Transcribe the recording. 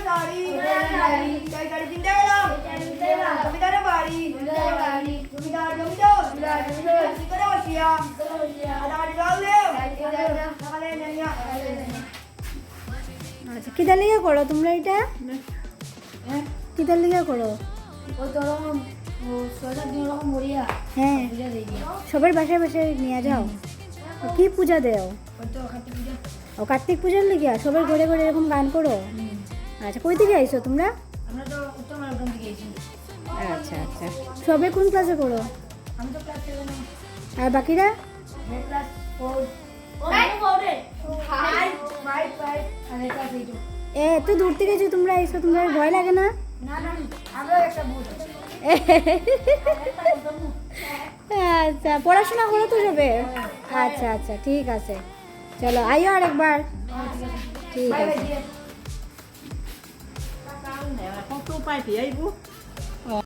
শাড়ি চাই শাড়ি কিনতে গেলাম জমিদারের বাড়ি জমিদার কি করে বসিয়া সকালে আচ্ছা কিদার লিগা করো তোমরা এটা? কিদার লিগা করো? হ্যাঁ সবার বাসায় বাসায় নিয়ে যাও। কি পূজা দেও? ও কার্তিক পূজার লিগা সবার ঘরে ঘরে এরকম গান করো? আচ্ছা কই থেকে আইছো তোমরা? আচ্ছা আচ্ছা সবে কোন ক্লাসে করো? আর বাকিরা? এত দূর থেকে যে তোমরা আইছো তোমরা ভয় লাগে না? আচ্ছা পড়াশোনা করো তো সবে? আচ্ছা আচ্ছা ঠিক আছে চলো আইও আরেকবার। ঠিক আছে। Không tu bài thì ấy bố.